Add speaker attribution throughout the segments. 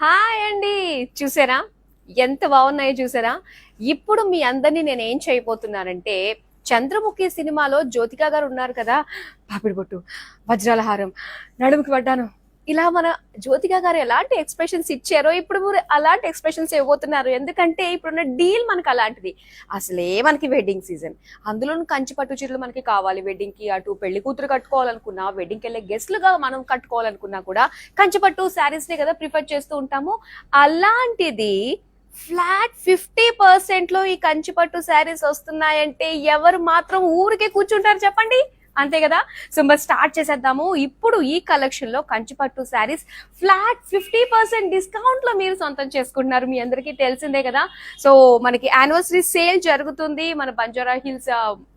Speaker 1: Hi అండి. చూసారా ఎంత బాగున్నాయో చూసారా? ఇప్పుడు మీ అందరినీ నేను ఏం చేయబోతున్నానంటే, చంద్రముఖి సినిమాలో జ్యోతిక గారు ఉన్నారు కదా, పాపిడి బొట్టు, వజ్రాల హారం, నడుముకి పడ్డాను, ఇలా మన జ్యోతిక గారు ఎలాంటి ఎక్స్ప్రెషన్స్ ఇచ్చారో ఇప్పుడు మీరు అలాంటి ఎక్స్ప్రెషన్స్ ఇవ్వబోతున్నారు. ఎందుకంటే ఇప్పుడున్న డీల్ మనకు అలాంటిది. అసలే మనకి వెడ్డింగ్ సీజన్, అందులోనూ కంచి పట్టు చీరలు మనకి కావాలి వెడ్డింగ్ కి. అటు పెళ్లి కూతురు కట్టుకోవాలనుకున్నా, వెడ్డింగ్కి వెళ్ళే గెస్ట్లుగా మనం కట్టుకోవాలనుకున్నా కూడా కంచి పట్టు శారీస్ నే కదా ప్రిఫర్ చేస్తూ ఉంటాము. అలాంటిది ఫ్లాట్ 50% లో ఈ కంచిపట్టు శారీస్ వస్తున్నాయంటే ఎవరు మాత్రం ఊరికే కూర్చుంటారు చెప్పండి? అంతే కదా. సో మరి స్టార్ట్ చేసేద్దాము. ఇప్పుడు ఈ కలెక్షన్ లో కంచిపట్టు శారీస్ ఫ్లాట్ 50% డిస్కౌంట్ లో మీరు సొంతం చేసుకుంటున్నారు. మీ అందరికీ తెలిసిందే కదా. సో మనకి యానివర్సరీ సేల్ జరుగుతుంది మన బంజారా హిల్స్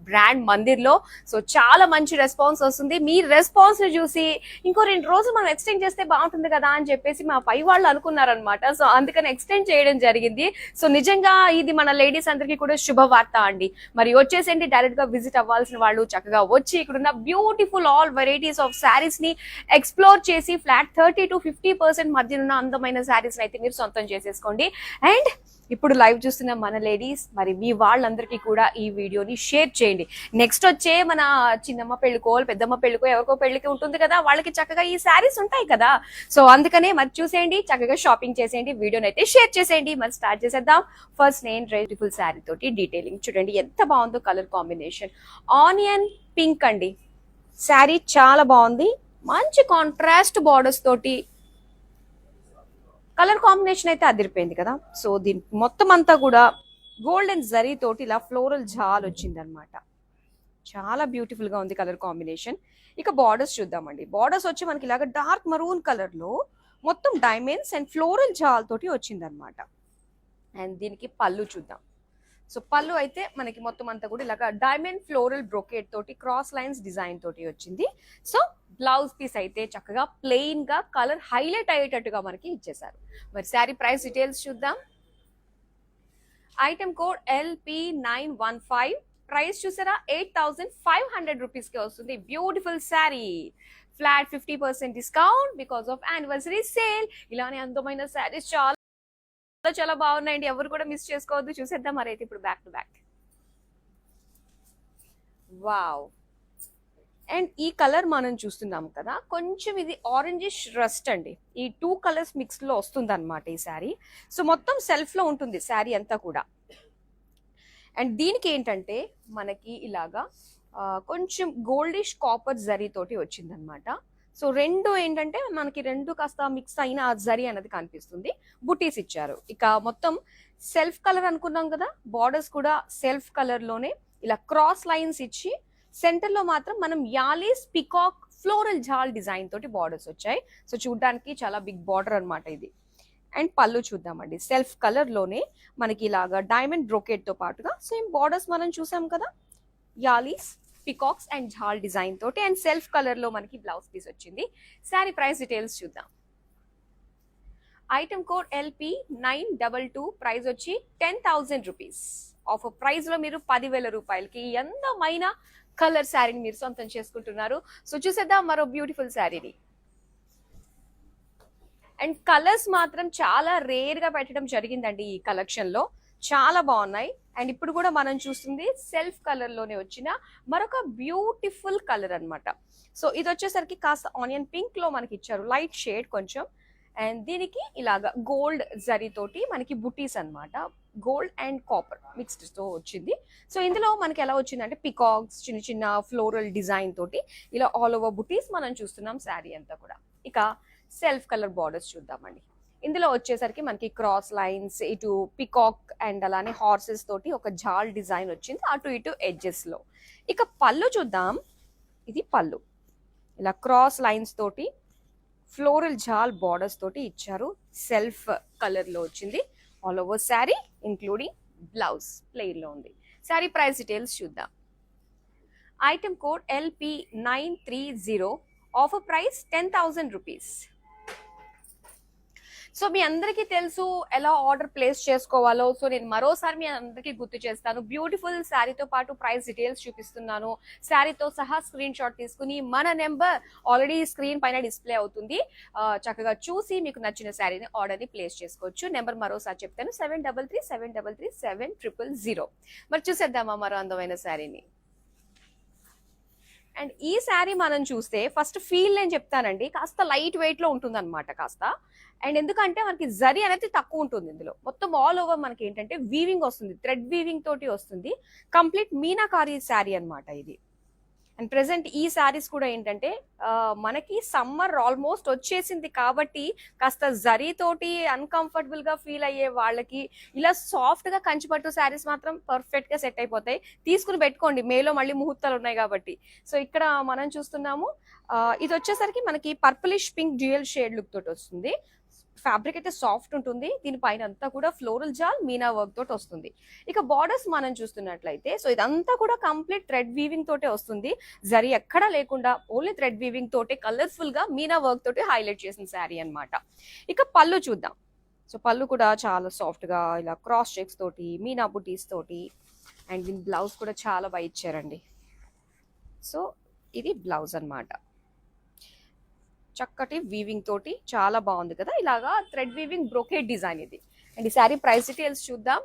Speaker 1: బ్రాండ్ మందిర్ లో. సో చాలా మంచి రెస్పాన్స్ వస్తుంది. మీ రెస్పాన్స్ ని చూసి ఇంకో 2 రోజులు మనం ఎక్స్టెండ్ చేస్తే బాగుంటుంది కదా అని చెప్పేసి మా పై వాళ్ళు అనుకున్నారనమాట. సో అందుకని ఎక్స్టెండ్ చేయడం జరిగింది. సో నిజంగా ఇది మన లేడీస్ అందరికీ కూడా శుభవార్త అండి. మరి వచ్చేసేంటి, డైరెక్ట్ గా విజిట్ అవ్వాల్సిన వాళ్ళు చక్కగా వచ్చి ఇక్కడున్న beautiful all varieties of saris ని ఎక్స్ప్లోర్ చేసి ఫ్లాట్ 30-50% మధ్యనున్న అందమైన శారీస్ అయితే మీరు సొంతం చేసేసుకోండి. అండ్ ఇప్పుడు లైవ్ చూస్తున్న మన లేడీస్, మరి మీ వాళ్ళందరికీ కూడా ఈ వీడియోని షేర్ చేయండి. నెక్స్ట్ వచ్చే మన చిన్నమ్మ పెళ్ళికో పెద్దమ్మ పెళ్ళికో ఎవరికో పెళ్లికి ఉంటుంది కదా, వాళ్ళకి చక్కగా ఈ శారీస్ ఉంటాయి కదా. సో అందుకనే మరి చూసేయండి, చక్కగా షాపింగ్ చేసేయండి, వీడియోని అయితే షేర్ చేసేయండి. మరి స్టార్ట్ చేసేద్దాం. ఫస్ట్ నేను బ్యూటిఫుల్ శారీ తోటి డీటెయిలింగ్ చూడండి ఎంత బాగుందో. కలర్ కాంబినేషన్ ఆనియన్ పింక్ అండి. శారీ చాలా బాగుంది, మంచి కాంట్రాస్ట్ బార్డర్స్ తోటి కలర్ కాంబినేషన్ అయితే అదిరిపోయింది కదా. సో దీని మొత్తం అంతా కూడా గోల్డెన్ జరీ తోటి ఇలా ఫ్లోరల్ జాల్ వచ్చింది అనమాట. చాలా బ్యూటిఫుల్ గా ఉంది కలర్ కాంబినేషన్. ఇక బార్డర్స్ చూద్దామండి. బార్డర్స్ వచ్చి మనకి ఇలాగ డార్క్ మరూన్ కలర్ లో మొత్తం డైమండ్స్ అండ్ ఫ్లోరల్ జాల్ తోటి వచ్చింది అనమాట. అండ్ దీనికి పళ్ళు చూద్దాం. సో పళ్ళు అయితే మనకి మొత్తం అంతా కూడా ఇలాగ డైమండ్ ఫ్లోరల్ బ్రోకేట్ తోటి క్రాస్ లైన్స్ డిజైన్ తోటి వచ్చింది. సో బ్లౌజ్ పీస్ అయితే చక్కగా ప్లెయిన్ గా కలర్ హైలైట్ అయ్యేటట్టుగా మనకి ఇచ్చేసారు. మరి శారీ ప్రైస్ డీటెయిల్స్ చూద్దాం. Item code LP915. ప్రైస్ చూసారా, 8500 రూపీస్ కి వస్తుంది. Beautiful sari, flat 50% discount because of anniversary sale. ఇలానే అందమైన శారీస్ చాలా చాలా బాగున్నాయండి, ఎవరు కూడా మిస్ చేసుకోవద్దు. చూసేద్దాం మరి అయితే ఇప్పుడు back to back. Wow. And ఈ కలర్ మనం చూస్తున్నాం కదా, కొంచెం ఇది ఆరెంజిష్ రస్ట్ అండి. ఈ 2 కలర్స్ మిక్స్ లో వస్తుంది అనమాట ఈ శారీ. సో మొత్తం సెల్ఫ్ లో ఉంటుంది శారీ అంతా కూడా. అండ్ దీనికి ఏంటంటే మనకి ఇలాగా కొంచెం గోల్డిష్ కాపర్ జరీ తోటి వచ్చిందనమాట. సో రెండు ఏంటంటే మనకి రెండు కాస్త మిక్స్ అయిన ఆ జరీ అనేది కనిపిస్తుంది. బుటీస్ ఇచ్చారు. ఇక మొత్తం సెల్ఫ్ కలర్ అనుకున్నాం కదా, బార్డర్స్ కూడా సెల్ఫ్ కలర్ లోనే ఇలా క్రాస్ లైన్స్ ఇచ్చి సెంటర్ లో మాత్రం మనం యాలీస్ పికాక్ ఫ్లోరల్ జాల్ డిజైన్ తోటి బార్డర్స్ వచ్చాయి. సో చూడడానికి చాలా బిగ్ బార్డర్ అనమాట ఇది. అండ్ పళ్ళు చూద్దామండి. సెల్ఫ్ కలర్ లోనే మనకి ఇలాగా డైమండ్ బ్రోకెట్ తో పాటుగా సేమ్ బార్డర్స్ మనం చూసాం కదా, యాలీస్ పికాక్స్ అండ్ జాల్ డిజైన్ తోటి. అండ్ సెల్ఫ్ కలర్ లో మనకి బ్లౌజ్ పీస్ వచ్చింది. శారీ ప్రైస్ డీటెయిల్స్ చూద్దాం. Item code LP922. ప్రైస్ వచ్చి 10,000 రూపీస్. ఆఫర్ ప్రైస్ లో మీరు 10,000 రూపాయలకి అందమైన కలర్ శారీని మీరు సొంతం చేసుకుంటున్నారు. సో చూసేద్దాం మరో బ్యూటిఫుల్ శారీని. అండ్ కలర్స్ మాత్రం చాలా రేర్ గా పెట్టడం జరిగిందండి ఈ కలెక్షన్ లో, చాలా బాగున్నాయి. అండ్ ఇప్పుడు కూడా మనం చూస్తుంది సెల్ఫ్ కలర్ లోనే వచ్చిన మరొక బ్యూటిఫుల్ కలర్ అనమాట. సో ఇది వచ్చేసరికి కాస్త ఆనియన్ పింక్ లో మనకి ఇచ్చారు, లైట్ షేడ్ కొంచెం. అండ్ దీనికి ఇలాగా గోల్డ్ జరీ తోటి మనకి బుటీస్ అనమాట, గోల్డ్ అండ్ కాపర్ మిక్స్డ్ తో వచ్చింది. సో ఇందులో మనకి ఎలా వచ్చిందంటే పికాక్స్, చిన్న చిన్న ఫ్లోరల్ డిజైన్ తోటి ఇలా ఆల్ ఓవర్ బుటీస్ మనం చూస్తున్నాం శారీ అంతా కూడా. ఇక సెల్ఫ్ కలర్ బార్డర్స్ చూద్దామండి. ఇందులో వచ్చేసరికి మనకి క్రాస్ లైన్స్, ఇటు పికాక్ అండ్ అలానే హార్సెస్ తోటి ఒక జాల్ డిజైన్ వచ్చింది అటు ఇటు ఎడ్జెస్ లో. ఇక పళ్ళు చూద్దాం. ఇది పళ్ళు, ఇలా క్రాస్ లైన్స్ తోటి ఫ్లోరల్ జాల్ బార్డర్స్ తోటి ఇచ్చారు. సెల్ఫ్ కలర్ లో వచ్చింది all over sari, including blouse plain లో ఉంది. శారీ ప్రైస్ డీటెయిల్స్ చూద్దాం. Item code LP930. Offer price 10,000 rupees. So మీ అందరికీ తెలుసు ఎలా ఆర్డర్ ప్లేస్ చేసుకోవాలో. సో నేను మరోసారి మీ అందరికీ గుర్తు చేస్తాను. బ్యూటిఫుల్ శారీతో పాటు ప్రైస్ డీటెయిల్స్ చూపిస్తున్నాను. శారీతో సహా స్క్రీన్ షాట్ తీసుకుని మన నెంబర్ ఆల్రెడీ స్క్రీన్ పైన డిస్ప్లే అవుతుంది, చక్కగా చూసి మీకు నచ్చిన శారీని ఆర్డర్ని ప్లేస్ చేసుకోవచ్చు. నెంబర్ మరోసారి చెప్తాను, 7337337000. మరి చూసేద్దామా మరో అందమైన శారీని. అండ్ ఈ శారీ మనం చూస్తే ఫస్ట్ ఫీల్ నేను చెప్తానండి, కాస్త లైట్ వెయిట్ లో ఉంటుంది అనమాట కాస్త. అండ్ ఎందుకంటే మనకి జరీ అనేది తక్కువ ఉంటుంది ఇందులో. మొత్తం ఆల్ ఓవర్ మనకి ఏంటంటే వీవింగ్ వస్తుంది, థ్రెడ్ వీవింగ్ తోటి వస్తుంది. కంప్లీట్ మీనాకారి శారీ అనమాట ఇది. అండ్ ప్రెసెంట్ ఈ శారీస్ కూడా ఏంటంటే మనకి సమ్మర్ ఆల్మోస్ట్ వచ్చేసింది కాబట్టి కాస్త జరీ తోటి అన్కంఫర్టబుల్ గా ఫీల్ అయ్యే వాళ్ళకి ఇలా సాఫ్ట్ గా కంచిపట్టు శారీస్ మాత్రం పర్ఫెక్ట్ గా సెట్ అయిపోతాయి. తీసుకుని పెట్టుకోండి, మేలో మళ్ళీ ముహూర్తాలు ఉన్నాయి కాబట్టి. సో ఇక్కడ మనం చూస్తున్నాము, ఇది వచ్చేసరికి మనకి purplish pink dual shade look తోటి వస్తుంది. ఫ్యాబ్రిక్ అయితే సాఫ్ట్ ఉంటుంది, దీనిపైన అంతా కూడా ఫ్లోరల్ జాల్ మీనా వర్క్ తోటి వస్తుంది. ఇక బార్డర్స్ మనం చూస్తున్నట్లయితే సో ఇదంతా కూడా కంప్లీట్ థ్రెడ్ వీవింగ్ తోటే వస్తుంది. జరీ ఎక్కడా లేకుండా ఓన్లీ థ్రెడ్ వీవింగ్ తోటే కలర్ఫుల్ గా మీనా వర్క్ తోటి హైలైట్ చేసిన శారీ అనమాట. ఇక పళ్ళు చూద్దాం. సో పళ్ళు కూడా చాలా సాఫ్ట్ గా ఇలా క్రాస్ చెక్స్ తోటి మీనా బుటీస్ తోటి, అండ్ దీని బ్లౌజ్ కూడా చాలా బాగా ఇచ్చారండి. సో ఇది బ్లౌజ్ అన్నమాట, చక్కటి వీవింగ్ తోటి చాలా బాగుంది కదా. ఇలాగా థ్రెడ్ వీవింగ్ బ్రోకేడ్ డిజైన్ ఇది. అండ్ ఈ శారీ ప్రైస్ డీటెయిల్స్ చూద్దాం.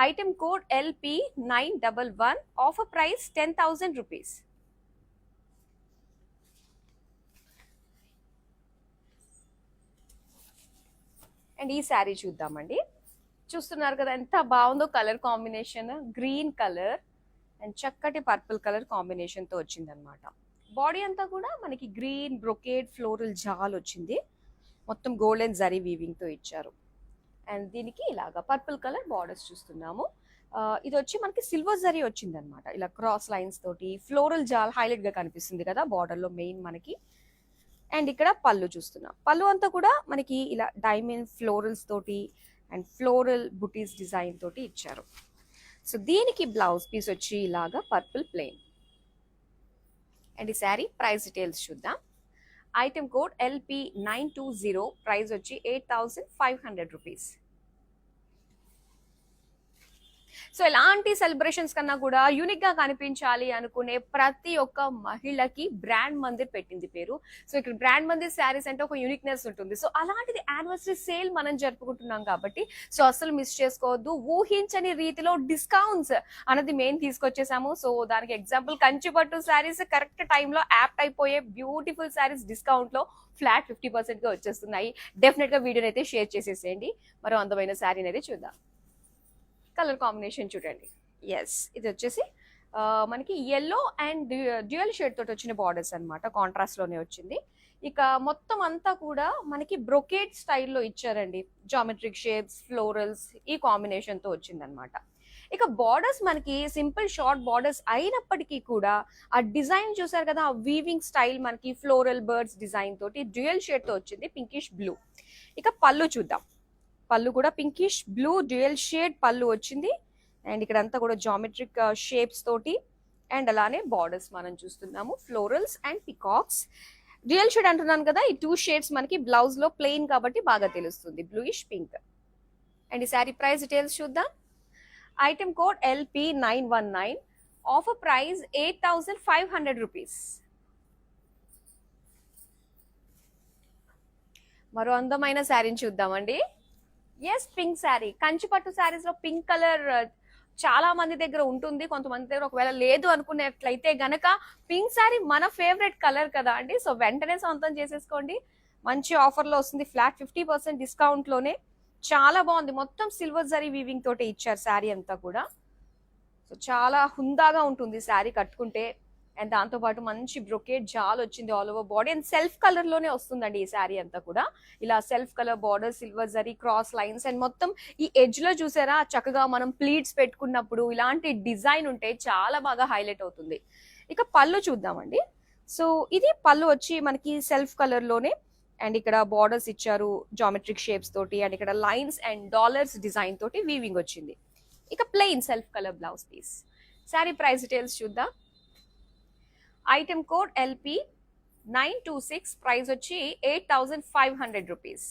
Speaker 1: Item code LP911, offer price 10,000 rupees. And ఈ శారీ చూద్దామండి. చూస్తున్నారు కదా ఎంత బాగుందో colour combination, green colour and చక్కటి పర్పుల్ కలర్ కాంబినేషన్ తో వచ్చిందనమాట. బాడీ అంతా కూడా మనకి గ్రీన్ బ్రొకేడ్ ఫ్లోరల్ జాల్ వచ్చింది, మొత్తం గోల్డెన్ జరీ వీవింగ్ తో ఇచ్చారు. అండ్ దీనికి ఇలాగా పర్పుల్ కలర్ బార్డర్స్ చూస్తున్నాము. ఇది వచ్చి మనకి సిల్వర్ జరీ వచ్చింది అనమాట, ఇలా క్రాస్ లైన్స్ తోటి ఫ్లోరల్ జాల్ హైలైట్ గా కనిపిస్తుంది కదా బార్డర్ లో మెయిన్ మనకి. అండ్ ఇక్కడ పళ్ళు చూస్తున్నాం, పళ్ళు అంతా కూడా మనకి ఇలా డైమండ్ ఫ్లోరల్స్ తోటి అండ్ ఫ్లోరల్ బుటీస్ డిజైన్ తోటి ఇచ్చారు. సో దీనికి బ్లౌజ్ పీస్ వచ్చి ఇలాగా పర్పుల్ ప్లెయిన్. అండ్ ఈ శారీ ప్రైస్ డీటెయిల్స్ చూద్దాం. ఐటమ్ కోడ్ LP920, ప్రైస్ వచ్చి 8,500 రూపీస్. సో ఎలాంటి సెలబ్రేషన్స్ కన్నా కూడా యూనిక్ గా కనిపించాలి అనుకునే ప్రతి ఒక్క మహిళకి బ్రాండ్ మందిర్ పెట్టింది పేరు. సో ఇక్కడ బ్రాండ్ మందిర్ శారీస్ అంటే ఒక యూనిక్నెస్ ఉంటుంది. సో అలాంటిది యానివర్సరీ సేల్ మనం జరుపుకుంటున్నాం కాబట్టి సో అసలు మిస్ చేసుకోవద్దు. ఊహించని రీతిలో డిస్కౌంట్స్ అనేది మేము తీసుకొచ్చేసాము. సో దానికి ఎగ్జాంపుల్ కంచిపట్టు శారీస్ కరెక్ట్ టైంలో యాప్ట్ అయిపోయే బ్యూటిఫుల్ శారీస్ డిస్కౌంట్ లో ఫ్లాట్ 50% గా వచ్చేస్తున్నాయి. డెఫినెట్ గా వీడియోని అయితే షేర్ చేసేసేయండి. మరో అందమైన శారీని అయితే చూద్దాం. కలర్ కాంబినేషన్ చూడండి. ఎస్, ఇది వచ్చేసి మనకి ఎల్లో అండ్ డ్యూయల్ షేడ్ తోటి వచ్చిన బార్డర్స్ అనమాట, కాంట్రాస్ట్ లోనే వచ్చింది. ఇక మొత్తం అంతా కూడా మనకి బ్రొకేడ్ స్టైల్లో ఇచ్చారండి, జామెట్రిక్ షేప్స్ ఫ్లోరల్స్ ఈ కాంబినేషన్ తో వచ్చింది అనమాట. ఇక బార్డర్స్ మనకి సింపుల్ షార్ట్ బార్డర్స్ అయినప్పటికీ కూడా ఆ డిజైన్ చూసారు కదా, ఆ వీవింగ్ స్టైల్ మనకి ఫ్లోరల్ బర్డ్స్ డిజైన్ తోటి డ్యూయల్ షేడ్ తో వచ్చింది, పింకిష్ బ్లూ. ఇక పళ్ళు చూద్దాం. పళ్ళు కూడా పింకిష్ బ్లూ డ్యూయల్ షేడ్ పళ్ళు వచ్చింది. అండ్ ఇక్కడ అంతా కూడా జామెట్రిక్ షేప్స్ తోటి అండ్ అలానే బార్డర్స్ మనం చూస్తున్నాము, florals and peacocks. Dual shade అంటున్నాను కదా, ఈ 2 షేడ్స్ మనకి బ్లౌజ్ లో ప్లెయిన్ కాబట్టి బాగా తెలుస్తుంది, బ్లూయిష్ పింక్. అండ్ ఈ శారీ ప్రైస్ డీటెయిల్స్ చూద్దాం. Item code LP919, offer price 8,500 rupees. మరో అందమైన శారీని చూద్దామండి. Yes, pink sari. కంచిపట్టు శారీస్ లో పింక్ కలర్ చాలా మంది దగ్గర ఉంటుంది, కొంతమంది దగ్గర ఒకవేళ లేదు అనుకునేట్లయితే గనక పింక్ శారీ మన ఫేవరెట్ కలర్ కదా అండి. సో వెంటనే సొంతం చేసేసుకోండి, మంచి ఆఫర్ లో వస్తుంది, ఫ్లాట్ 50% డిస్కౌంట్ లోనే. చాలా బాగుంది, మొత్తం సిల్వర్ జరీ వీవింగ్ తోటి ఇచ్చారు శారీ అంతా కూడా. సో చాలా హుందాగా ఉంటుంది శారీ కట్టుకుంటే. అండ్ దాంతో పాటు మంచి బ్రొకేడ్ జాల్ వచ్చింది all over body, and self colour లోనే వస్తుందండి ఈ శారీ అంతా కూడా. ఇలా self colour border, silver zari cross lines, and మొత్తం ఈ ఎడ్జ్ లో చూసారా చక్కగా మనం ప్లీట్స్ పెట్టుకున్నప్పుడు ఇలాంటి డిజైన్ ఉంటే చాలా బాగా హైలైట్ అవుతుంది. ఇక పళ్ళు చూద్దామండి. సో ఇది పళ్ళు వచ్చి మనకి సెల్ఫ్ కలర్ లోనే, అండ్ ఇక్కడ బార్డర్స్ ఇచ్చారు జామెట్రిక్ షేప్స్ తోటి, అండ్ ఇక్కడ లైన్స్ అండ్ డాలర్స్ డిజైన్ తోటి వీవింగ్ వచ్చింది. ఇక plain self colour blouse piece. Sari price details చూద్దాం. ఐటమ్ కోడ్ LP 926, ప్రైస్ వచ్చి 8500 రూపీస్.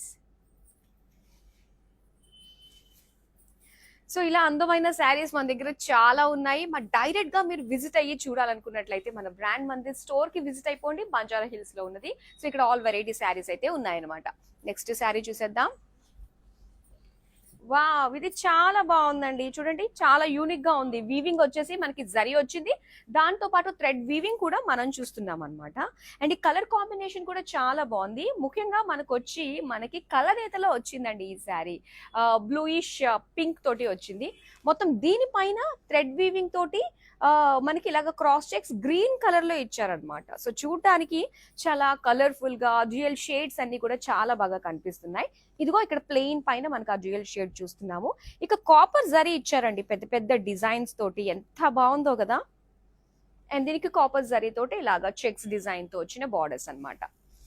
Speaker 1: సో ఇలా అందమైన శారీస్ మన దగ్గర చాలా ఉన్నాయి. మరి డైరెక్ట్ గా మీరు విజిట్ అయ్యి చూడాలనుకున్నట్లయితే మన బ్రాండ్ మందిర్ స్టోర్ కి విజిట్ అయిపోండి, బంజారా హిల్స్ లో ఉన్నది. సో ఇక్కడ ఆల్ వెరైటీ శారీస్ అయితే ఉన్నాయన్నమాట. నెక్స్ట్ శారీ చూసేద్దాం. వావ్, ఇది చాలా బాగుందండి. చూడండి, చాలా యూనిక్ గా ఉంది. వీవింగ్ వచ్చేసి మనకి జరీ వచ్చింది, దాంతో పాటు థ్రెడ్ వీవింగ్ కూడా మనం చూస్తున్నాం అనమాట. అండ్ ఈ కలర్ కాంబినేషన్ కూడా చాలా బాగుంది. ముఖ్యంగా మనకి కలనేతలో వచ్చిందండి ఈ శారీ. బ్లూయిష్ పింక్ తోటి వచ్చింది. మొత్తం దీనిపైన థ్రెడ్ వీవింగ్ తోటి మనకి ఇలాగ క్రాస్ చెక్స్ గ్రీన్ కలర్ లో ఇచ్చారనమాట. సో చూడటానికి చాలా కలర్ఫుల్ గా డ్యూయల్ షేడ్స్ అన్ని కూడా చాలా బాగా కనిపిస్తున్నాయి. ఇదిగో ఇక్కడ ప్లెయిన్ పైన మనకు ఆ డ్యూయల్ షేడ్ చూస్తున్నాము. ఇక కాపర్ జరీ ఇచ్చారండి పెద్ద పెద్ద డిజైన్స్ తోటి, ఎంత బాగుందో కదా. అండ్ దీనికి కాపర్ జరీ తోటి ఇలాగా చెక్స్ డిజైన్ తో వచ్చిన బార్డర్స్ అన్నమాట.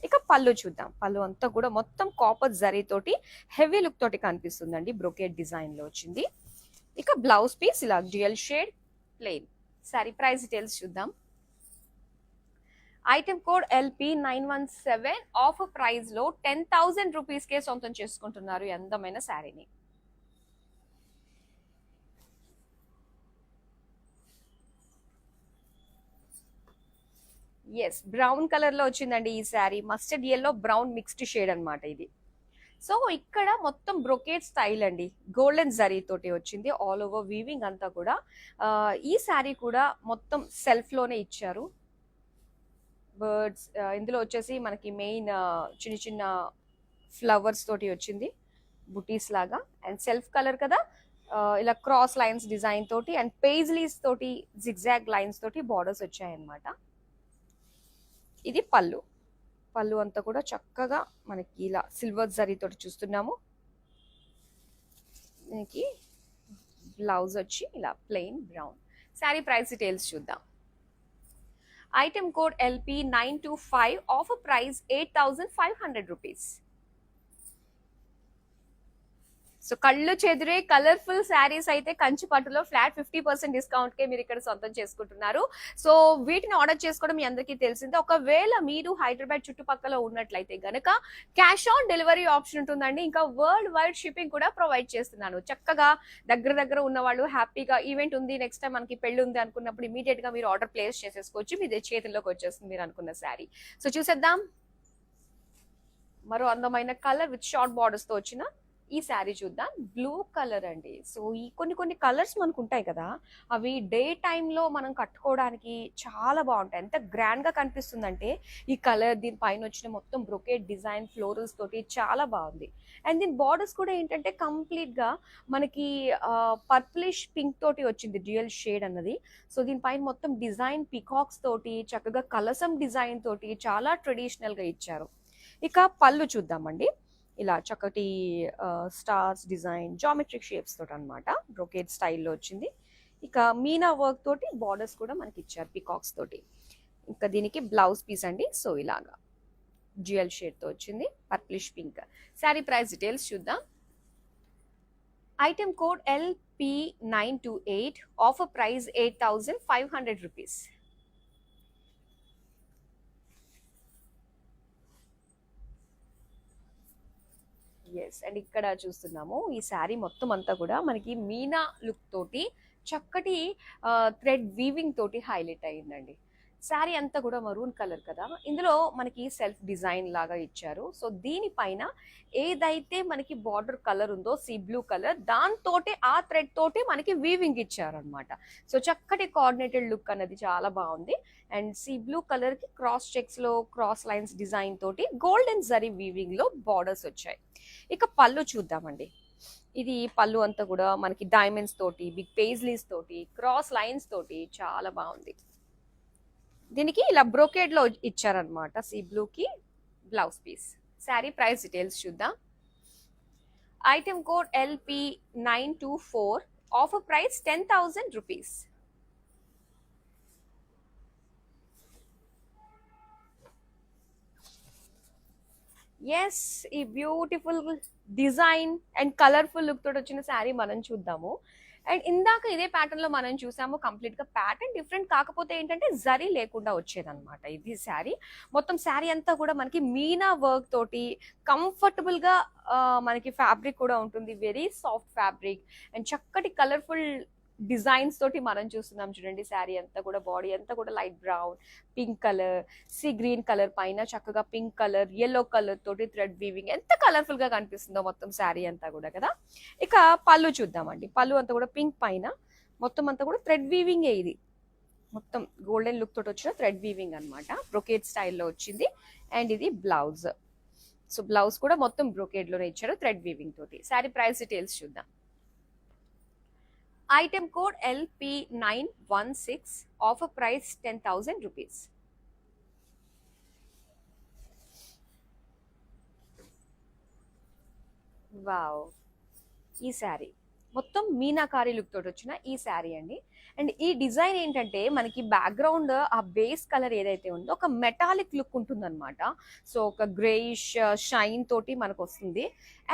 Speaker 1: ఇక పళ్ళు చూద్దాం. పళ్ళు అంతా కూడా మొత్తం కాపర్ జరీ తోటి హెవీ లుక్ తోటి కనిపిస్తుందండి, బ్రొకేట్ డిజైన్ లో వచ్చింది. ఇక బ్లౌజ్ పీస్ ఇలా dual shade plain. Sari price details చూద్దాం. Item code LP917, offer price లో 10,000 రూపీస్ కే సొంతం చేసుకుంటున్నారు ఈ అందమైన శారీని. ఎస్, బ్రౌన్ కలర్ లో వచ్చిందండి ఈ sari. Mustard yellow brown mixed shade అన్నమాట ఇది. సో ఇక్కడ మొత్తం బ్రొకేట్ స్టైల్ అండి, గోల్డెన్ జరీ తోటి వచ్చింది. ఆల్ ఓవర్ వీవింగ్ అంతా కూడా. ఈ శారీ కూడా మొత్తం సెల్ఫ్ లోనే ఇచ్చారు. బర్డ్స్ ఇందులో వచ్చేసి మనకి మెయిన్ చిన్న చిన్న ఫ్లవర్స్ తోటి వచ్చింది, బుటీస్ లాగా. అండ్ సెల్ఫ్ కలర్ కదా, ఇలా క్రాస్ లైన్స్ డిజైన్ తోటి అండ్ పేజ్లీస్ తోటి జిగ్జాగ్ లైన్స్ తోటి బార్డర్స్ వచ్చాయన్నమాట. ఇది పళ్ళు. పళ్ళు అంతా కూడా చక్కగా మనకి ఇలా సిల్వర్ జరీ తోటి చూస్తున్నాము. దీనికి బ్లౌజ్ వచ్చి ఇలా plain brown. Sari price details చూద్దాం. Item code LP925, offer price 8,500 rupees. So కళ్ళు చెదిరే కలర్ఫుల్ శారీస్ అయితే కంచి పట్టులో ఫ్లాట్ 50% డిస్కౌంట్ కే మీరు ఇక్కడ సొంతం చేసుకుంటున్నారు. సో వీటిని ఆర్డర్ చేసుకోవడం మీ అందరికీ తెలిసిందే. ఒకవేళ మీరు హైదరాబాద్ చుట్టుపక్కల ఉన్నట్లయితే గనక క్యాష్ ఆన్ డెలివరీ ఆప్షన్ ఉంటుందండి. ఇంకా వరల్డ్ వైడ్ షిప్పింగ్ కూడా ప్రొవైడ్ చేస్తున్నాను. చక్కగా దగ్గర ఉన్న వాళ్ళు హ్యాపీగా ఈవెంట్ ఉంది, నెక్స్ట్ టైం మనకి పెళ్లి ఉంది అనుకున్నప్పుడు ఇమీడియట్ గా మీరు ఆర్డర్ ప్లేస్ చేసేసుకోవచ్చు. మీ చేతుల్లోకి వచ్చేస్తుంది మీరు అనుకున్న శారీ. సో చూసేద్దాం. మరో అందమైన కలర్ విత్ షార్ట్ బార్డర్స్ తో వచ్చిన ఈ శారీ చూద్దాం. బ్లూ కలర్ అండి. సో ఈ కొన్ని కలర్స్ మనకు ఉంటాయి కదా, అవి డే టైంలో మనం కట్టుకోవడానికి చాలా బాగుంటాయి. ఎంత గ్రాండ్ గా కనిపిస్తుందంటే ఈ కలర్, దీని పైన వచ్చిన మొత్తం బ్రొకేట్ డిజైన్ ఫ్లోరల్స్ తోటి చాలా బాగుంది. అండ్ దీని బార్డర్స్ కూడా ఏంటంటే కంప్లీట్ గా మనకి పర్పులిష్ పింక్ తోటి వచ్చింది డ్యూయల్ షేడ్ అన్నది. సో దీనిపైన మొత్తం డిజైన్ పికాక్స్ తోటి చక్కగా కలసం డిజైన్ తోటి చాలా ట్రెడిషనల్ గా ఇచ్చారు. ఇక పళ్ళు చూద్దామండి. ఇలా చక్కటి స్టార్స్ డిజైన్ జామెట్రిక్ షేప్స్ తోటి అనమాట, బ్రొకేట్ స్టైల్లో వచ్చింది. ఇక మీనా వర్క్ తోటి బార్డర్స్ కూడా మనకి ఇచ్చారు పికాక్స్ తోటి. ఇంకా దీనికి బ్లౌజ్ పీస్ అండి. సో ఇలాగా డ్యూయల్ షేడ్ తో వచ్చింది, purplish pink. Sari price details చూద్దాం. Item code LP928, offer price 8,500 rupees. Yes, and ఇక్కడ చూస్తున్నాము ఈ శారీ మొత్తం అంతా కూడా మనకి మీనా లుక్ తోటి చక్కటి థ్రెడ్ వీవింగ్ తోటి హైలైట్ అయ్యిందండి. శారీ అంతా కూడా మరూన్ కలర్ కదా, ఇందులో మనకి సెల్ఫ్ డిజైన్ లాగా ఇచ్చారు. సో దీనిపైన ఏదైతే మనకి బార్డర్ కలర్ ఉందో సీ బ్లూ కలర్, దాంతోటే ఆ థ్రెడ్ తోటే మనకి వీవింగ్ ఇచ్చారు అనమాట. సో చక్కటి కోఆర్డినేటెడ్ లుక్ అనేది చాలా బాగుంది. అండ్ సీ బ్లూ కలర్ కి క్రాస్ చెక్స్ లో క్రాస్ లైన్స్ డిజైన్ తోటి గోల్డెన్ జరీ వీవింగ్ లో బార్డర్స్ వచ్చాయి. ఇక పళ్ళు చూద్దామండి. ఇది పళ్ళు అంతా కూడా మనకి డైమండ్స్ తోటి, బిగ్ పేజ్లీస్ తోటి, క్రాస్ లైన్స్ తోటి చాలా బాగుంది. దీనికి ఇలా బ్రోకేడ్ లో ఇచ్చారనమాట సీ బ్లూ కి blouse piece. Sari price details చూద్దాం. Item code LP924, offer price 10,000 rupees. Yes, ఈ beautiful design and colourful look తోటి వచ్చిన శారీ మనం చూద్దాము. అండ్ ఇందాక ఇదే ప్యాటర్న్ లో మనం చూసాము, కంప్లీట్ గా ప్యాటర్న్ డిఫరెంట్, కాకపోతే ఏంటంటే జరీ లేకుండా వచ్చేదన్నమాట ఇది శారీ. మొత్తం శారీ అంతా కూడా మనకి మీనా వర్క్ తోటి కంఫర్టబుల్ గా మనకి ఫ్యాబ్రిక్ కూడా ఉంటుంది, వెరీ సాఫ్ట్ ఫ్యాబ్రిక్ అండ్ చక్కటి కలర్ఫుల్ డిజైన్స్ తోటి మనం చూస్తున్నాం. చూడండి శారీ అంతా కూడా, బాడీ అంతా కూడా light brown, pink colour, sea green colour పైన చక్కగా పింక్ కలర్, ఎల్లో కలర్ తోటి థ్రెడ్ వీవింగ్, ఎంత కలర్ఫుల్ గా కనిపిస్తుందో మొత్తం శారీ అంతా కూడా కదా. ఇక పళ్ళు చూద్దామండి. పళ్ళు అంతా కూడా పింక్ పైన మొత్తం అంతా కూడా థ్రెడ్ వీవింగ్, ఇది మొత్తం గోల్డెన్ లుక్ తోటి వచ్చిన థ్రెడ్ వీవింగ్ అనమాట, బ్రొకేట్ స్టైల్లో వచ్చింది. అండ్ ఇది బ్లౌజ్. సో బ్లౌజ్ కూడా మొత్తం బ్రొకేడ్ లోనే ఇచ్చారు థ్రెడ్ వీవింగ్ తోటి. శారీ ప్రైస్ డీటెయిల్స్ చూద్దాం. Item code LP916, offer price 10,000 rupees. Wow, ఈ శారీ మొత్తం మీనాకారి లుక్ తోటి వచ్చిన ఈ శారీ అండి. అండ్ ఈ డిజైన్ ఏంటంటే మనకి బ్యాక్గ్రౌండ్ ఆ బేస్ కలర్ ఏదైతే ఉందో ఒక మెటాలిక్ లుక్ ఉంటుంది అనమాట. సో ఒక గ్రేయిష్ షైన్ తోటి మనకు వస్తుంది.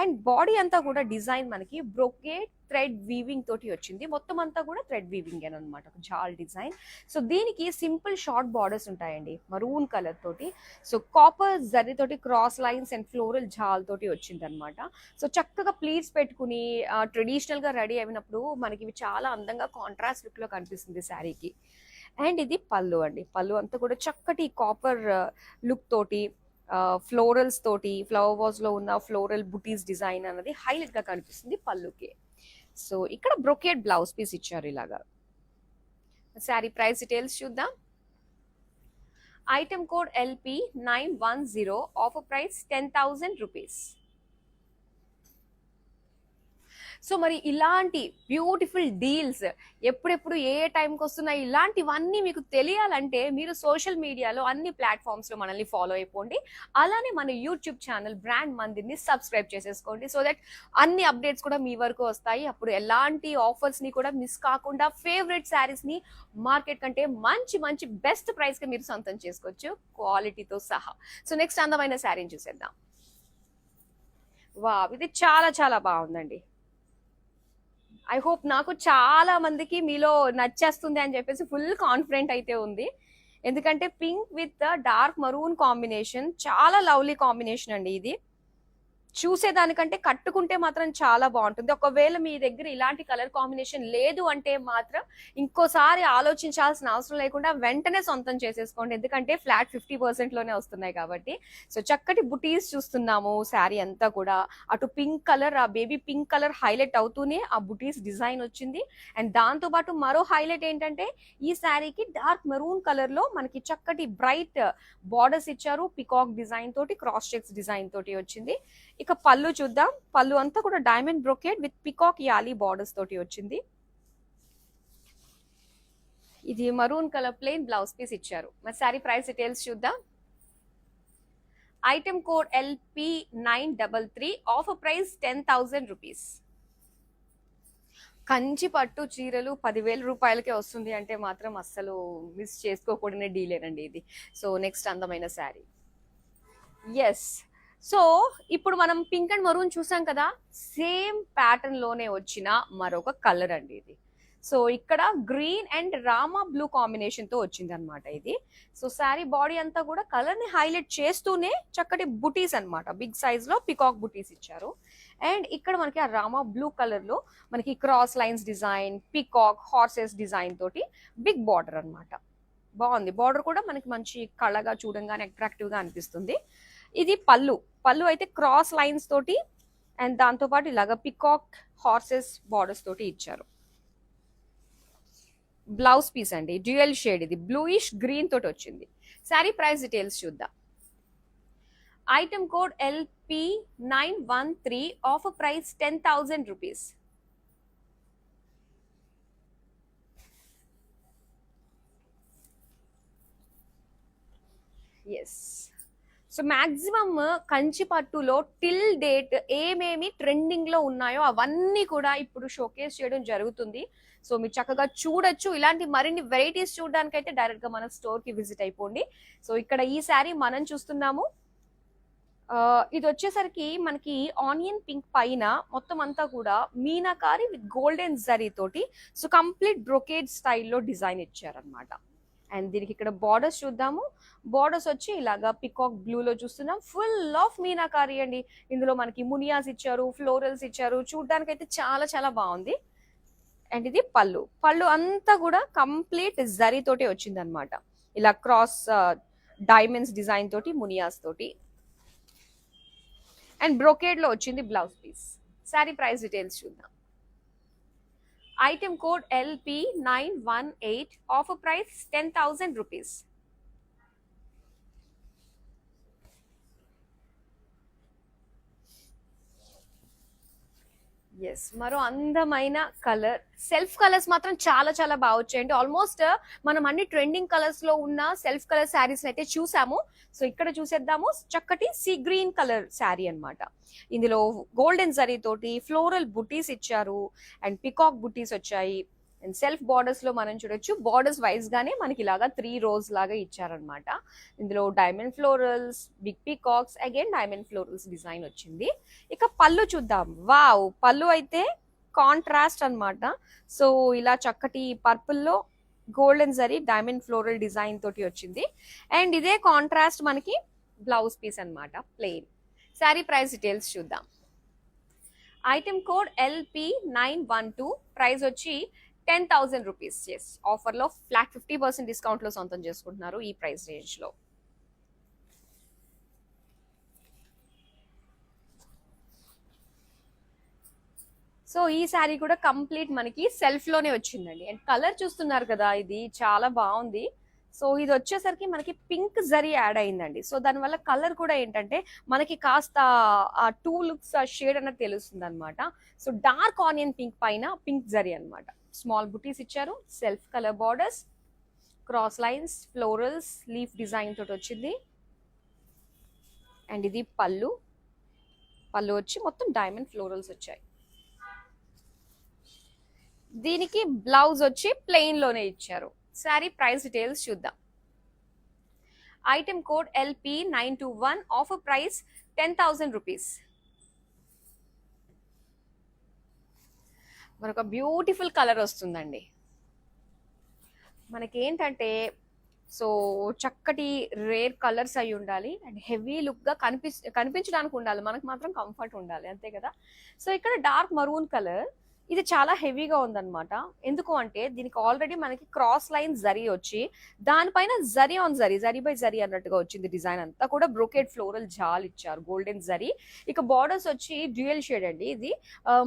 Speaker 1: అండ్ బాడీ అంతా కూడా డిజైన్ మనకి బ్రొకేట్ థ్రెడ్ వీవింగ్ తోటి వచ్చింది. మొత్తం అంతా కూడా థ్రెడ్ వీవింగ్ అనమాట, ఒక జాల్ డిజైన్. సో దీనికి సింపుల్ షార్ట్ బార్డర్స్ ఉంటాయండి మరూన్ కలర్ తోటి. సో కాపర్ జరీ తోటి క్రాస్ లైన్స్ అండ్ ఫ్లోరల్ జాల్ తోటి వచ్చింది అనమాట. సో చక్కగా ప్లీట్స్ పెట్టుకుని ట్రెడిషనల్ గా రెడీ అయినప్పుడు మనకి ఇవి చాలా అందంగా కాంట్రాస్ట్ లుక్ లో కనిపిస్తుంది శారీకి. అండ్ ఇది పళ్ళు అండి. పళ్ళు అంతా కూడా చక్కటి కాపర్ లుక్ తోటి, ఫ్లోరల్స్ తోటి, ఫ్లవర్ వాజ్ లో ఉన్న ఫ్లోరల్ బుటీస్ డిజైన్ అనేది హైలైట్ గా కనిపిస్తుంది పళ్ళుకి. సో ఇక్కడ బ్రొకేట్ బ్లౌజ్ పీస్ ఇచ్చారు ఇలాగా. శారీ ప్రైస్ డీటెయిల్స్ చూద్దాం. Item code LP910, offer price 10,000 rupees. So మరి ఇలాంటి బ్యూటిఫుల్ డీల్స్ ఎప్పుడెప్పుడు ఏ టైంకి వస్తున్నాయి, ఇలాంటివన్నీ మీకు తెలియాలంటే మీరు సోషల్ మీడియాలో అన్ని ప్లాట్ఫామ్స్లో మనల్ని ఫాలో అయిపోండి. అలానే మన యూట్యూబ్ ఛానల్ బ్రాండ్ మందిర్ని సబ్స్క్రైబ్ చేసేసుకోండి. సో దట్ అన్ని అప్డేట్స్ కూడా మీ వరకు వస్తాయి. అప్పుడు ఎలాంటి ఆఫర్స్ని కూడా మిస్ కాకుండా ఫేవరెట్ శారీస్ని మార్కెట్ కంటే మంచి మంచి బెస్ట్ ప్రైస్కి మీరు సొంతం చేసుకోవచ్చు, క్వాలిటీతో సహా. సో నెక్స్ట్ అందమైన శారీని చూసేద్దాం. వావ్, ఇది చాలా చాలా బాగుందండి. ఐ హోప్ నాకు చాలా మందికి మీలో నచ్చేస్తుంది అని చెప్పేసి ఫుల్ కాన్ఫిడెంట్ అయితే ఉంది. ఎందుకంటే pink with dark maroon combination చాలా లవ్లీ కాంబినేషన్ అండి. ఇది చూసేదానికంటే కట్టుకుంటే మాత్రం చాలా బాగుంటుంది. ఒకవేళ మీ దగ్గర ఇలాంటి కలర్ కాంబినేషన్ లేదు అంటే మాత్రం ఇంకోసారి ఆలోచించాల్సిన అవసరం లేకుండా వెంటనే సొంతం చేసేసుకోండి. ఎందుకంటే ఫ్లాట్ 50% లోనే వస్తున్నాయి కాబట్టి. సో చక్కటి బుటీస్ చూస్తున్నాము శారీ అంతా కూడా. అటు పింక్ కలర్, ఆ బేబీ పింక్ కలర్ హైలైట్ అవుతూనే ఆ బుటీస్ డిజైన్ వచ్చింది. అండ్ దాంతో పాటు మరో హైలైట్ ఏంటంటే ఈ శారీకి డార్క్ మెరూన్ కలర్ లో మనకి చక్కటి బ్రైట్ బార్డర్స్ ఇచ్చారు, పికాక్ డిజైన్ తోటి, క్రాస్ చెక్స్ డిజైన్ తోటి వచ్చింది. ఇక పళ్ళు చూద్దాం. పళ్ళు అంతా కూడా డైమండ్ బ్రొకేట్ విత్ పికాక్ యాలీ బార్డర్స్ తోటి వచ్చింది. ఇది maroon colour plain blouse piece ఇచ్చారు. మరి శారీ ప్రైస్ డీటెయిల్స్ చూద్దాం. Item code LP933, offer price 10,000 rupees. Kanchi పట్టు చీరలు 10,000 రూపాయలకే వస్తుంది అంటే మాత్రం అస్సలు మిస్ చేసుకోకూడనే డీలేనండి ఇది. సో నెక్స్ట్ అందమైన శారీ. ఎస్, సో ఇప్పుడు మనం పింక్ అండ్ మరూన్ చూసాం కదా, సేమ్ ప్యాటర్న్ లోనే వచ్చిన మరొక కలర్ అండి ఇది. సో ఇక్కడ green and Rama blue combination తో వచ్చింది అనమాట ఇది. సో శారీ బాడీ అంతా కూడా కలర్ ని హైలైట్ చేస్తూనే చక్కటి బుటీస్ అనమాట, బిగ్ సైజ్ లో పికాక్ బుటీస్ ఇచ్చారు. అండ్ ఇక్కడ మనకి ఆ రామా బ్లూ కలర్ లో మనకి cross lines design, peacock horses design తోటి బిగ్ బార్డర్ అనమాట. బాగుంది. బార్డర్ కూడా మనకి మంచి కళగా చూడంగానే అట్రాక్టివ్ గా అనిపిస్తుంది. ఇది పళ్ళు. పళ్ళు అయితే క్రాస్ లైన్స్ తోటి అండ్ దాంతో పాటు ఇలాగా పికాక్ హార్సెస్ బార్డర్స్ తోటి ఇచ్చారు. బ్లౌజ్ పీస్ అండి, డ్యూయల్ షేడ్, ఇది బ్లూయిష్ గ్రీన్ తోటి వచ్చింది. శారీ ప్రైస్ డీటెయిల్స్ చూద్దాం. Item code LP913, offer price 10,000 rupees. Yes, so maximum Kanchi పట్టులో టిల్ డేట్ ఏమేమి ట్రెండింగ్ లో ఉన్నాయో అవన్నీ కూడా ఇప్పుడు షోకేస్ చేయడం జరుగుతుంది. సో మీరు చక్కగా చూడొచ్చు. ఇలాంటి మరిన్ని వెరైటీస్ చూడడానికి అయితే డైరెక్ట్ గా మన స్టోర్ కి విజిట్ అయిపోండి. సో ఇక్కడ ఈ శారీ మనం చూస్తున్నాము ఇది వచ్చేసరికి మనకి ఆనియన్ పింక్ పైన మొత్తం అంతా కూడా మీనాకారి విత్ గోల్డెన్ జరీ తోటి సో కంప్లీట్ బ్రొకేడ్ స్టైల్లో డిజైన్ ఇచ్చారనమాట. అండ్ దీనికి ఇక్కడ బార్డర్స్ చూద్దాము. బార్డర్స్ వచ్చి ఇలాగా పికాక్ బ్లూలో చూస్తున్నాం, ఫుల్ ఆఫ్ మీనాకారి అండి. ఇందులో మనకి మునియాస్ ఇచ్చారు, ఫ్లోరల్స్ ఇచ్చారు, చూడడానికి అయితే చాలా చాలా బాగుంది. అండ్ ఇది పళ్ళు. పళ్ళు అంతా కూడా కంప్లీట్ జరీ తోటి వచ్చింది అనమాట, ఇలా క్రాస్ డైమండ్స్ డిజైన్ తోటి మునియాస్ తోటి. అండ్ బ్రోకేడ్ లో వచ్చింది blouse piece. Sari price details చూద్దాం. Item code LP918, offer price 10,000 rupees. Yes, మరో అందమైన కలర్. సెల్ఫ్ కలర్స్ మాత్రం చాలా చాలా బాగా వచ్చాయండి. ఆల్మోస్ట్ మనం అన్ని ట్రెండింగ్ కలర్స్ లో ఉన్న సెల్ఫ్ కలర్ శారీస్ అయితే చూసాము. సో ఇక్కడ చూసేద్దాము. చక్కటి సీ గ్రీన్ కలర్ శారీ అన్నమాట. ఇందులో గోల్డెన్ జరీ తోటి ఫ్లోరల్ బుటీస్ ఇచ్చారు అండ్ పికాక్ బుటీస్ వచ్చాయి. అండ్ సెల్ఫ్ బార్డర్స్ లో మనం చూడొచ్చు, బార్డర్స్ వైజ్ గానే మనకి ఇలాగా 3 rows లాగా ఇచ్చారనమాట. ఇందులో diamond florals, big peacocks, again diamond florals design వచ్చింది. ఇక పళ్ళు చూద్దాం. వావ్, పళ్ళు అయితే కాంట్రాస్ట్ అన్నమాట. సో ఇలా చక్కటి పర్పుల్ లో golden zari diamond floral design తోటి వచ్చింది. అండ్ ఇదే కాంట్రాస్ట్ మనకి బ్లౌజ్ పీస్ అన్నమాట, ప్లెయిన్. శారీ ప్రైస్ డీటెయిల్స్ చూద్దాం. ఐటమ్ కోడ్ LP912, ప్రైస్ వచ్చి 10,000 రూపీస్. ఎస్, ఆఫర్లో ఫ్లాట్ 50% డిస్కౌంట్లో సొంతం చేసుకుంటున్నారు ఈ ప్రైస్ రేంజ్లో. సో ఈ శారీ కూడా కంప్లీట్ మనకి సెల్ఫ్ లోనే వచ్చిందండి. అండ్ కలర్ చూస్తున్నారు కదా, ఇది చాలా బాగుంది. సో ఇది వచ్చేసరికి మనకి పింక్ జరీ యాడ్ అయిందండి. సో దానివల్ల కలర్ కూడా ఏంటంటే మనకి కాస్త ఆ 2 లుక్స్ షేడ్ అన్నది తెలుస్తుంది అనమాట. సో డార్క్ ఆనియన్ పింక్ పైన పింక్ జరీ అనమాట. స్మాల్ బుటీస్ ఇచ్చారు, self colour borders, cross lines, florals, leaf design తోటి వచ్చింది. అండ్ ఇది పళ్ళు. పళ్ళు వచ్చి మొత్తం డైమండ్ ఫ్లోరల్స్ వచ్చాయి. దీనికి బ్లౌజ్ వచ్చి ప్లెయిన్ లోనే ఇచ్చారు. శారీ ప్రైస్ డీటెయిల్స్ చూద్దాం. Item code LP921, offer price 10,000 rupees. మరొక బ్యూటిఫుల్ కలర్ వస్తుందండి. మనకేంటంటే సో చక్కటి రేర్ కలర్స్ అయి ఉండాలి అండ్ హెవీ లుక్ గా కనిపించడానికి ఉండాలి, మనకు మాత్రం కంఫర్ట్ ఉండాలి, అంతే కదా. సో ఇక్కడ డార్క్ మరూన్ కలర్, ఇది చాలా హెవీగా ఉందన్నమాట. ఎందుకు అంటే దీనికి ఆల్రెడీ మనకి క్రాస్ లైన్ జరీ వచ్చి దానిపైన జరీ ఆన్ జరీ, జరీ బై జరీ అన్నట్టుగా వచ్చింది. డిజైన్ అంతా కూడా బ్రోకెడ్ ఫ్లోరల్ జాల్ ఇచ్చారు, గోల్డెన్ జరీ. ఇక బార్డర్స్ వచ్చి డ్యూయల్ షేడ్ అండి. ఇది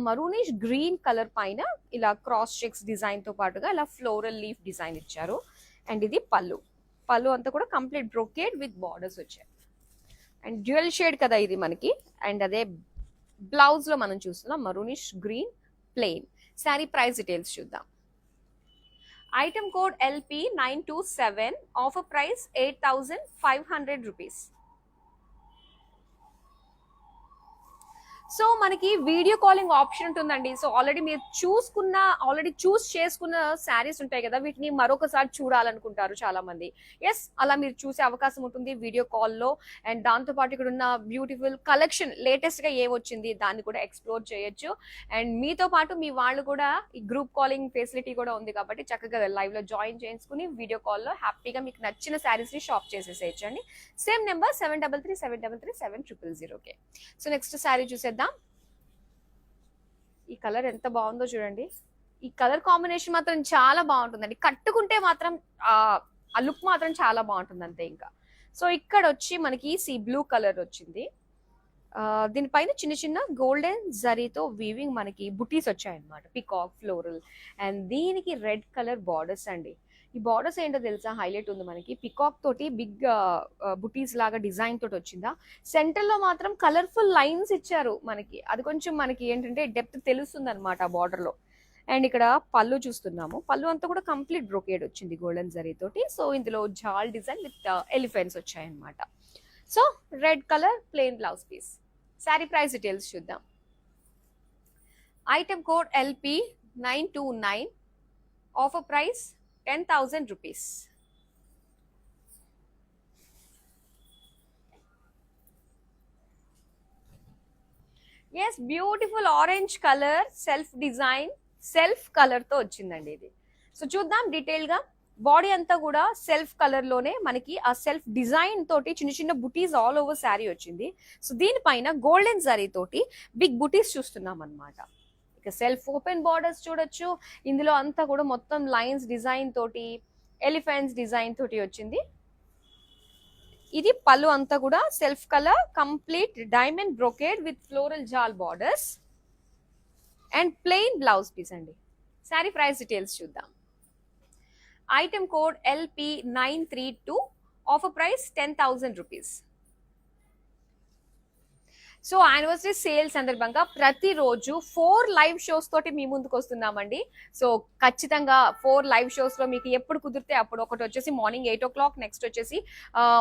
Speaker 1: మరూనిష్ గ్రీన్ కలర్ పైన ఇలా క్రాస్ చెక్స్ డిజైన్ తో పాటుగా ఇలా ఫ్లోరల్ లీఫ్ డిజైన్ ఇచ్చారు. అండ్ ఇది పళ్ళు. పళ్ళు అంతా కూడా కంప్లీట్ బ్రోకెడ్ విత్ బార్డర్స్ వచ్చాయి. అండ్ డ్యూయల్ షేడ్ కదా ఇది మనకి. అండ్ అదే బ్లౌజ్ లో మనం చూస్తున్నాం maroonish green plain. Sari price details చూద్దాం. Item code LP927, offer price 8,500 rupees. So మనకి వీడియో కాలింగ్ ఆప్షన్ ఉంటుందండి. సో ఆల్రెడీ మీరు చూస్ చేసుకున్న శారీస్ ఉంటాయి కదా, వీటిని మరొకసారి చూడాలనుకుంటారు చాలా మంది. ఎస్, అలా మీరు చూసే అవకాశం ఉంటుంది వీడియో కాల్లో. అండ్ దాంతోపాటు ఇక్కడ ఉన్న బ్యూటిఫుల్ కలెక్షన్ లేటెస్ట్ గా ఏమొచ్చింది దాన్ని కూడా ఎక్స్ప్లోర్ చేయొచ్చు. అండ్ మీతో పాటు మీ వాళ్ళు కూడా ఈ గ్రూప్ కాలింగ్ ఫెసిలిటీ కూడా ఉంది కాబట్టి చక్కగా లైవ్ లో జాయిన్ చేసుకుని వీడియో కాల్లో హ్యాపీగా మీకు నచ్చిన శారీస్ ని షాప్ చేసేసేయచ్చండి. Same number 7337337000. So next sari చూసేద్దాం. ఈ కలర్ ఎంత బాగుందో చూడండి. ఈ కలర్ కాంబినేషన్ మాత్రం చాలా బాగుంటుందండి. కట్టుకుంటే మాత్రం ఆ లుక్ మాత్రం చాలా బాగుంటుంది అంతే ఇంకా. సో ఇక్కడ వచ్చి మనకి సీ బ్లూ కలర్ వచ్చింది. దీనిపైన చిన్న చిన్న గోల్డెన్ జరీతో వీవింగ్ మనకి బుటీస్ వచ్చాయన్నమాట, పికాక్ ఫ్లోరల్. అండ్ దీనికి రెడ్ కలర్ బార్డర్స్ అండి. ఈ బార్డర్స్ ఏంటో తెలుసా, హైలైట్ ఉంది మనకి. పికాక్ తోటి బిగ్ బుటీస్ లాగా డిజైన్ తోటి వచ్చిందా. సెంటర్ లో మాత్రం కలర్ఫుల్ లైన్స్ ఇచ్చారు మనకి. అది కొంచెం మనకి ఏంటంటే డెప్త్ తెలుస్తుంది అనమాట ఆ బార్డర్ లో. అండ్ ఇక్కడ పళ్ళు చూస్తున్నాము. పళ్ళు అంతా కూడా కంప్లీట్ బ్రోకేడ్ వచ్చింది గోల్డెన్ జరీ తోటి. సో ఇందులో జాల్ డిజైన్ విత్ ఎలిఫెంట్స్ వచ్చాయన్నమాట. So red colour plain blouse piece. Sari price details చూద్దాం. Item code LP929, offer price 10,000 rupees. Yes, beautiful orange colour, self design, self colour తో వచ్చిందండి ఇది. సో చూద్దాం డీటెయిల్ గా. బాడీ అంతా కూడా సెల్ఫ్ కలర్ లోనే మనకి ఆ సెల్ఫ్ డిజైన్ తోటి చిన్న చిన్న బుటీస్ ఆల్ ఓవర్ శారీ వచ్చింది. సో దీనిపైన గోల్డెన్ జరీ తోటి బిగ్ బుటీస్ చూస్తున్నాం అన్నమాట. ఇక సెల్ఫ్ ఓపెన్ బార్డర్స్ చూడొచ్చు. ఇందులో అంతా కూడా మొత్తం లైన్స్ డిజైన్ తోటి, ఎలిఫెంట్స్ డిజైన్ తోటి వచ్చింది. ఇది పళ్ళు అంతా కూడా self colour, complete diamond brocade with floral జాల్ borders and plain blouse piece అండి. శారీ ప్రైస్ డీటెయిల్స్ చూద్దాం. Item code LP932, offer price 10,000 rupees. So anniversary sale సందర్భంగా ప్రతిరోజు 4 లైవ్ షోస్ తోటి మీ ముందుకు వస్తున్నామండి. సో ఖచ్చితంగా 4 లైవ్ షోస్ లో మీకు ఎప్పుడు కుదిరితే అప్పుడు, ఒకటి వచ్చేసి మార్నింగ్ 8 o'clock, నెక్స్ట్ వచ్చేసి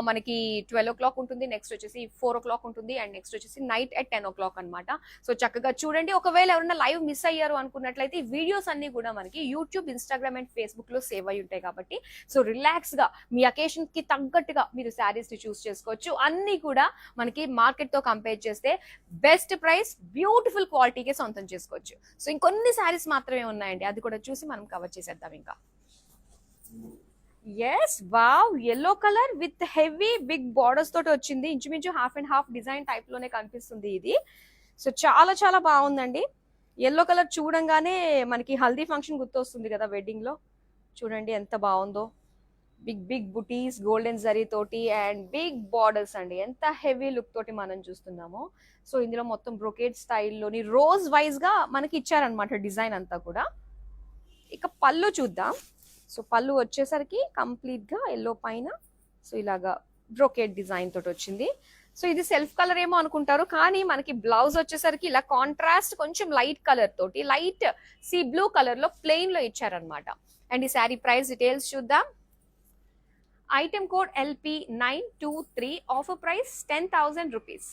Speaker 1: మనకి 12 o'clock ఉంటుంది, నెక్స్ట్ వచ్చేసి 4 o'clock ఉంటుంది, అండ్ నెక్స్ట్ వచ్చేసి నైట్ at 10 o'clock అనమాట. సో చక్కగా చూడండి. ఒకవేళ ఎవరైనా లైవ్ మిస్ అయ్యారు అనుకున్నట్లయితే ఈ వీడియోస్ అన్ని కూడా మనకి యూట్యూబ్, ఇన్స్టాగ్రామ్ అండ్ ఫేస్బుక్ లో సేవ్ అయి ఉంటాయి కాబట్టి సో రిలాక్స్ గా మీ అకేషన్ కి తగ్గట్టుగా మీరు శారీస్ ని చూస్ చేసుకోవచ్చు. అన్ని కూడా మనకి మార్కెట్ తో కంపేర్ చేస్తే బెస్ట్ ప్రైస్, బ్యూటిఫుల్ క్వాలిటీకే సొంతం చేసుకోవచ్చు. సో ఇంకొన్ని శారీస్ మాత్రమే ఉన్నాయండి, అది కూడా చూసి మనం కవర్ చేసేద్దాం. ఇంకా yes, wow, yellow colour with heavy big borders తోటి వచ్చింది. ఇంచుమించు half and half design type లోనే కనిపిస్తుంది ఇది. సో చాలా చాలా బాగుందండి. ఎల్లో కలర్ చూడంగానే మనకి హల్దీ ఫంక్షన్ గుర్తొస్తుంది కదా వెడ్డింగ్ లో. చూడండి ఎంత బాగుందో. బిగ్ బిగ్ బుటీస్ గోల్డెన్ జరీ తోటి అండ్ బిగ్ బార్డర్స్ అండి. ఎంత హెవీ లుక్ తోటి మనం చూస్తున్నాము. సో ఇందులో మొత్తం బ్రొకేడ్ స్టైల్లోని రోజ్ వైజ్ గా మనకి ఇచ్చారనమాట డిజైన్ అంతా కూడా. ఇక పళ్ళు చూద్దాం. సో పళ్ళు వచ్చేసరికి కంప్లీట్ గా ఎల్లో పైన సో ఇలాగా బ్రొకేడ్ డిజైన్ తోటి వచ్చింది. సో ఇది సెల్ఫ్ కలర్ ఏమో అనుకుంటారు, కానీ మనకి బ్లౌజ్ వచ్చేసరికి ఇలా కాంట్రాస్ట్ కొంచెం లైట్ కలర్ తోటి, లైట్ సీ బ్లూ కలర్ లో ప్లెయిన్ లో ఇచ్చారనమాట. అండ్ ఈ శారీ ప్రైస్ డీటెయిల్స్ చూద్దాం. Item code LP923, offer price 10,000 rupees.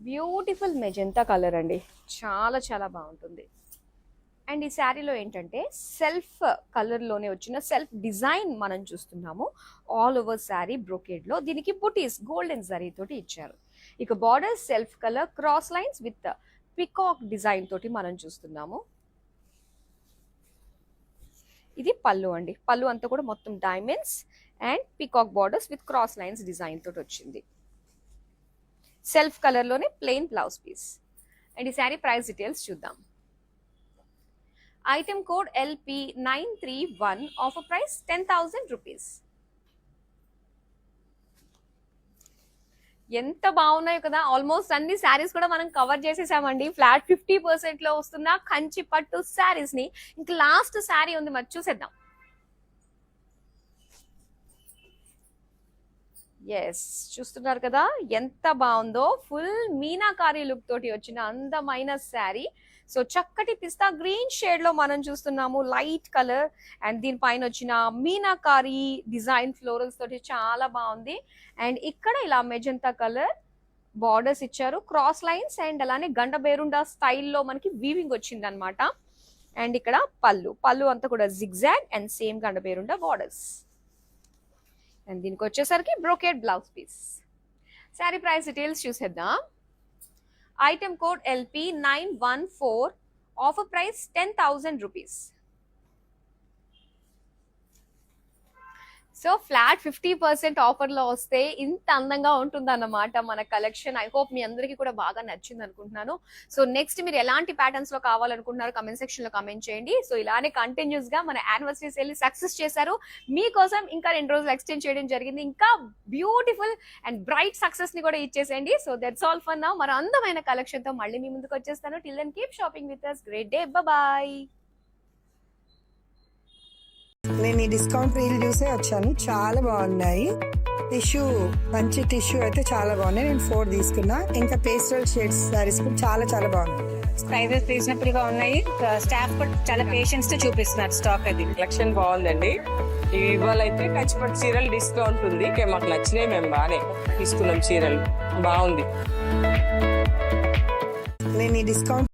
Speaker 1: Beautiful magenta colour అండి, చాలా చాలా బాగుంటుంది. అండ్ ఈ శారీలో ఏంటంటే సెల్ఫ్ కలర్ లోనే వచ్చిన సెల్ఫ్ డిజైన్ మనం చూస్తున్నాము. ఆల్ ఓవర్ శారీ బ్రోకేడ్ లో దీనికి బుటీస్ గోల్డెన్ జరీ తోటి ఇచ్చారు. ఇక border self colour, cross lines with peacock design తోటి మనం చూస్తున్నాము. ఇది పళ్ళు అండి. పళ్ళు అంతా కూడా మొత్తం diamonds and peacock borders with cross lines design తోటి వచ్చింది. సెల్ఫ్ కలర్ లోనే ప్లెయిన్ బ్లౌజ్ పీస్. అండ్ ఈ శారీ ప్రైస్ డీటెయిల్స్ చూద్దాం. Item code LP931, offer price 10,000 rupees. ఎంత బాగున్నాయి కదా. ఆల్మోస్ట్ అన్ని శారీస్ కూడా మనం కవర్ చేసేసామండి. ఫ్లాట్ 50% లో వస్తున్న కంచి పట్టు శారీస్ ని ఇంకా లాస్ట్ శారీ ఉంది, మరి చూసేద్దాం. ఎస్, చూస్తున్నారు కదా ఎంత బాగుందో. ఫుల్ మీనాకారి లుక్ తోటి వచ్చిన అందమైన శారీ. సో చక్కటి పిస్తా గ్రీన్ షేడ్ లో మనం చూస్తున్నాము, లైట్ కలర్. అండ్ దీనిపైన వచ్చిన మీనాకారి డిజైన్ ఫ్లోరల్స్ తోటి చాలా బాగుంది. అండ్ ఇక్కడ ఇలా మెజంతా కలర్ బార్డర్స్ ఇచ్చారు, క్రాస్ లైన్స్ అండ్ అలానే గండ బేరుండా స్టైల్లో మనకి వీవింగ్ వచ్చింది అనమాట. అండ్ ఇక్కడ పళ్ళు అంతా కూడా జిగ్జాగ్ అండ్ సేమ్ గండ బేరుండా బార్డర్స్. అండ్ దీనికి వచ్చేసరికి brocade blouse piece. Sari price details చూసేద్దాం. Item code LP914, offer price 10,000 rupees. So flat 50% offer లో వస్తే ఇంత అందంగా ఉంటుందన్నమాట మన కలెక్షన్. ఐ హోప్ మీ అందరికీ కూడా బాగా నచ్చింది అనుకుంటున్నాను. సో నెక్స్ట్ మీరు ఎలాంటి ప్యాటర్న్స్ లో కావాలనుకుంటున్నారు కమెంట్ సెక్షన్ లో కమెంట్ చేయండి. సో ఇలానే కంటిన్యూస్ గా మన యానివర్సరీ సేల్ సక్సెస్ చేశారు. మీకోసం ఇంకా 2 రోజులు ఎక్స్టెండ్ చేయడం జరిగింది. ఇంకా బ్యూటిఫుల్ అండ్ బ్రైట్ సక్సెస్ ని కూడా ఇచ్చేసేయండి. So that's all for now. మరి అందమైన కలెక్షన్ తో మళ్ళీ మీ ముందుకు వచ్చేస్తాను. Till then keep shopping with us. Great day, bye.
Speaker 2: నేను ఈ డిస్కౌంట్ రీల్ చూసే వచ్చాను, చాలా బాగున్నాయి. టిష్యూ, మంచి టిష్యూ అయితే చాలా బాగున్నాయి. నేను 4 తీసుకున్నా. ఇంకా పేస్టల్ షేడ్స్ సారీస్ కూడా చాలా చాలా బాగున్నాయి.
Speaker 3: ప్రైజెస్ రీజనబుల్ గా ఉన్నాయి. స్టాఫ్ కూడా చాలా పేషెన్స్ తో చూపిస్తున్నారు స్టాక్. అది
Speaker 4: కలెక్షన్ బాగుందండి. ఇవాళ అయితే కంచిపట్టు చీరలు డిస్కౌంట్ ఉంది. మాకు నచ్చినాయి, మేము బాగానే తీసుకున్నాం. చీరలు బాగుంది.
Speaker 2: నేను ఈ డిస్కౌంట్